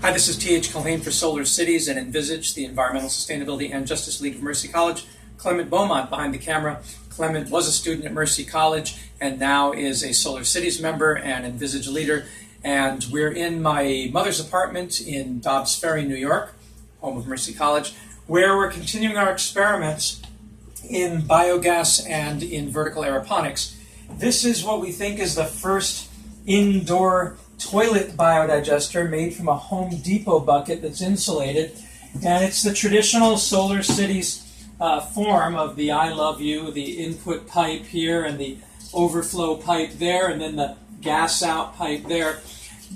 Hi, this is T.H. Culhane for Solar Cities and Envisage, the Environmental Sustainability and Justice League of Mercy College. Clement Beaumont behind the camera. Clement was a student at Mercy College and now is a Solar Cities member and Envisage leader. And we're in my mother's apartment in Dobbs Ferry, New York, home of Mercy College, where we're continuing our experiments in biogas and in vertical aeroponics. This is what we think is the first indoor toilet biodigester made from a Home Depot bucket that's insulated. And it's the traditional Solar Cities form of the I love you, the input pipe here and the overflow pipe there, and then the gas out pipe there.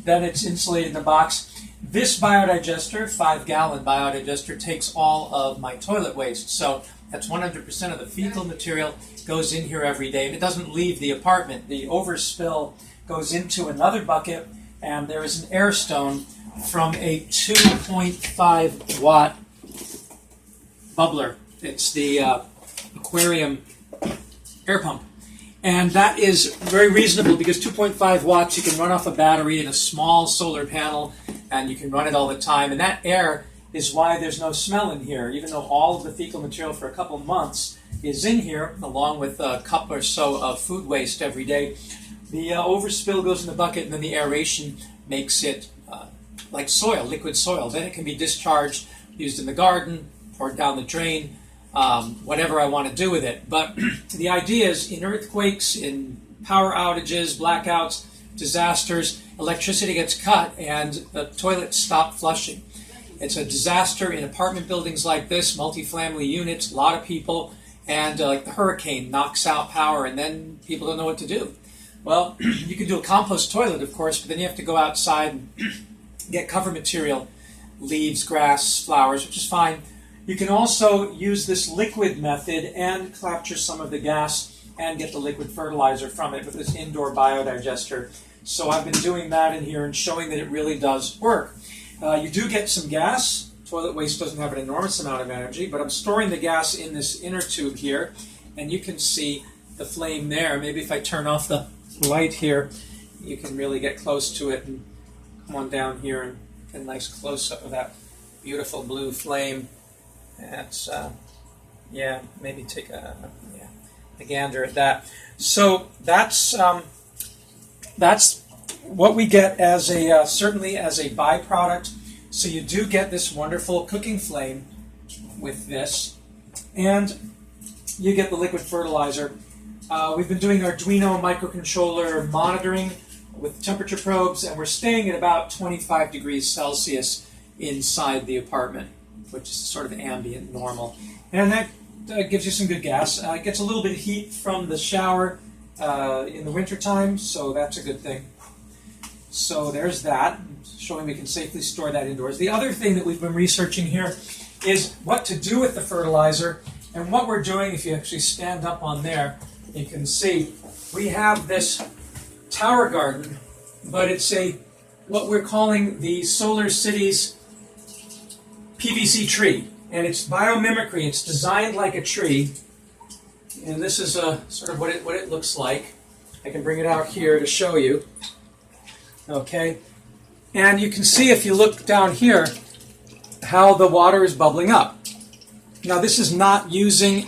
Then it's insulated in the box. This biodigester, 5-gallon biodigester, takes all of my toilet waste. So that's 100% of the fecal material goes in here every day, and it doesn't leave the apartment. The overspill goes into another bucket, and there is an air stone from a 2.5 watt bubbler. It's the Aquarium Air Pump. And that is very reasonable because 2.5 watts, you can run off a battery in a small solar panel, and you can run it all the time. And that air is why there's no smell in here, even though all of the fecal material for a couple months is in here, along with a cup or so of food waste every day. The overspill goes in the bucket, and then the aeration makes it like soil, liquid soil. Then it can be discharged, used in the garden, poured down the drain, whatever I want to do with it. But the idea is in earthquakes, in power outages, blackouts, disasters, electricity gets cut and the toilets stop flushing. It's a disaster in apartment buildings like this, multifamily units, a lot of people, and like the hurricane knocks out power and then people don't know what to do. Well, you can do a compost toilet, of course, but then you have to go outside and get cover material, leaves, grass, flowers, which is fine. You can also use this liquid method and capture some of the gas and get the liquid fertilizer from it with this indoor biodigester. So I've been doing that in here and showing that it really does work. You do get some gas. Toilet waste doesn't have an enormous amount of energy, but I'm storing the gas in this inner tube here, and you can see the flame there. Maybe if I turn off the light here, you can really get close to it and come on down here and get a nice close-up of that beautiful blue flame. That's, maybe take a gander at that. So that's what we get as a, certainly as a byproduct. So you do get this wonderful cooking flame with this, and you get the liquid fertilizer. We've been doing Arduino microcontroller monitoring with temperature probes, and we're staying at about 25 degrees Celsius inside the apartment, which is sort of ambient normal. And that gives you some good gas. It gets a little bit of heat from the shower in the wintertime, so that's a good thing. So there's that, showing we can safely store that indoors. The other thing that we've been researching here is what to do with the fertilizer. And what we're doing, if you actually stand up on there, you can see we have this tower garden, but it's what we're calling the Solar Cities PVC-Tree, and it's biomimicry. It's designed like a tree, and this is sort of what it looks like. I can bring it out here to show you. Okay, and you can see if you look down here how the water is bubbling up. Now this is not using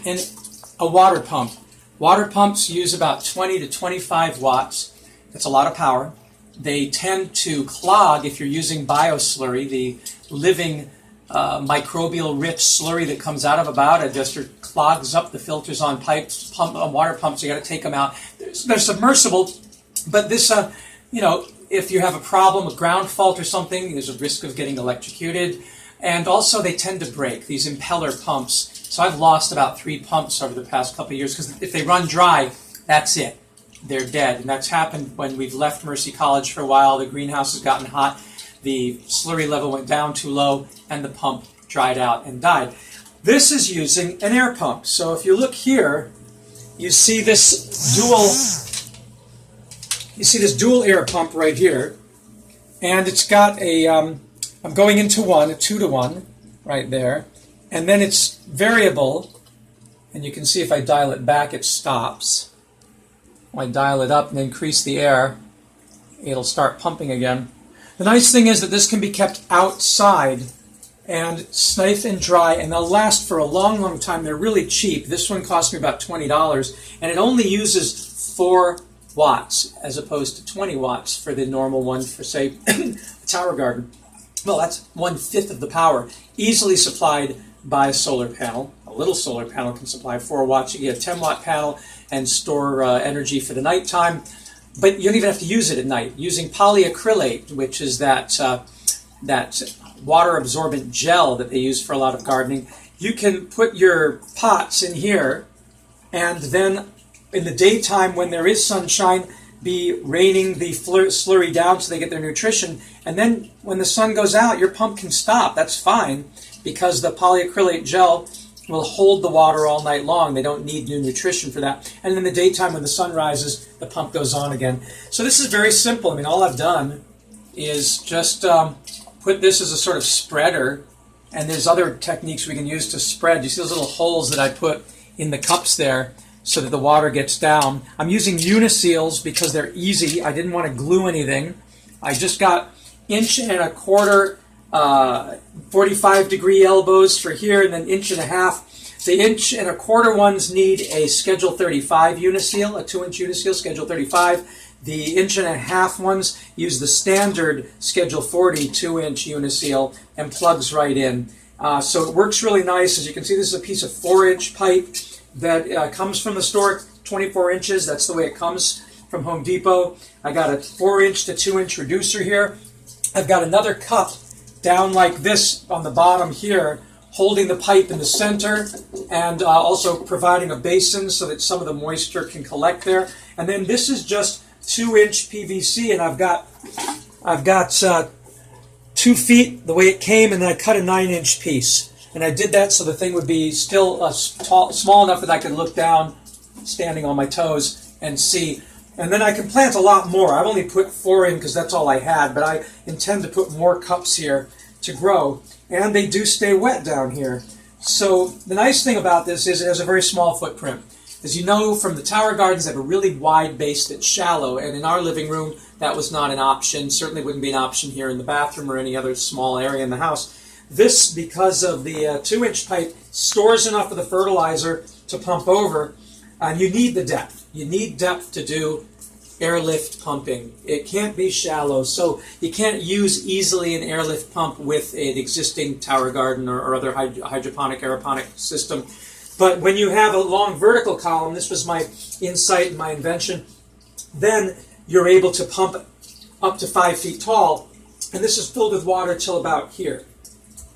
a water pump. Water pumps use about 20 to 25 watts. That's a lot of power. They tend to clog if you're using bioslurry, the living microbial-rich slurry that comes out of a biodigester clogs up the filters on pipes, water pumps. You got to take them out. They're submersible, but this, if you have a problem, a ground fault or something, there's a risk of getting electrocuted. And also, they tend to break, these impeller pumps. So I've lost about 3 pumps over the past couple of years because if they run dry, that's it. They're dead. And that's happened when we've left Mercy College for a while. The greenhouse has gotten hot. The slurry level went down too low, and the pump dried out and died. This is using an air pump. So if you look here, you see this dual air pump right here, and it's got I'm going into a 2-to-1 right there, and then it's variable, and you can see if I dial it back, it stops. When I dial it up and increase the air, it'll start pumping again. The nice thing is that this can be kept outside and safe and dry, and they'll last for a long, long time. They're really cheap. This one cost me about $20, and it only uses 4 watts as opposed to 20 watts for the normal one for, say, a tower garden. Well, that's 1/5 of the power, easily supplied by a solar panel. A little solar panel can supply 4 watts. You get a 10-watt panel and store energy for the nighttime, but you don't even have to use it at night. Using polyacrylate, which is that water-absorbent gel that they use for a lot of gardening, you can put your pots in here, and then in the daytime when there is sunshine, be raining the slurry down so they get their nutrition, and then when the sun goes out, your pump can stop. That's fine, because the polyacrylate gel will hold the water all night long. They don't need new nutrition for that. And in the daytime when the sun rises, the pump goes on again. So this is very simple. I mean, all I've done is just put this as a sort of spreader, and there's other techniques we can use to spread. You see those little holes that I put in the cups there so that the water gets down. I'm using uniseals because they're easy. I didn't want to glue anything. I just got 1.25 45-degree elbows for here, and then 1.5 inches. The 1.25 ones need a Schedule 35 uniseal, a 2-inch uniseal, Schedule 35. The 1.5 ones use the standard Schedule 40 2-inch uniseal and plugs right in. So it works really nice. As you can see, this is a piece of 4-inch pipe that comes from the store, 24 inches. That's the way it comes from Home Depot. I got a 4-inch to 2-inch reducer here. I've got another cup down like this on the bottom here, holding the pipe in the center, and also providing a basin so that some of the moisture can collect there. And then this is just 2-inch PVC, and I've got 2 feet the way it came, and then I cut a 9-inch piece. And I did that so the thing would be still small enough that I could look down, standing on my toes, and see. And then I can plant a lot more. I've only put 4 in because that's all I had, but I intend to put more cups here to grow. And they do stay wet down here. So the nice thing about this is it has a very small footprint. As you know from the tower gardens, they have a really wide base that's shallow, and in our living room, that was not an option. Certainly wouldn't be an option here in the bathroom or any other small area in the house. This, because of the 2-inch pipe, stores enough of the fertilizer to pump over, and you need the depth. You need depth to do airlift pumping. It can't be shallow, so you can't use easily an airlift pump with an existing tower garden or other hydroponic, aeroponic system. But when you have a long vertical column, this was my insight and my invention, then you're able to pump up to 5 feet tall, and this is filled with water till about here.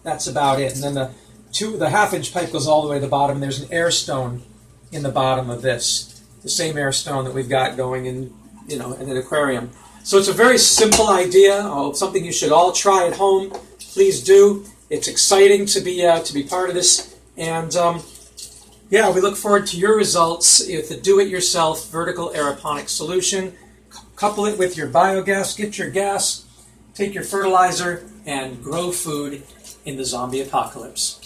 That's about it. And then the 1/2-inch pipe goes all the way to the bottom, and there's an air stone in the bottom of this. The same air stone that we've got going in, in an aquarium. So it's a very simple idea, something you should all try at home. Please do. It's exciting to be part of this. And we look forward to your results with the do-it-yourself vertical aeroponic solution. Couple it with your biogas, get your gas, take your fertilizer, and grow food in the zombie apocalypse.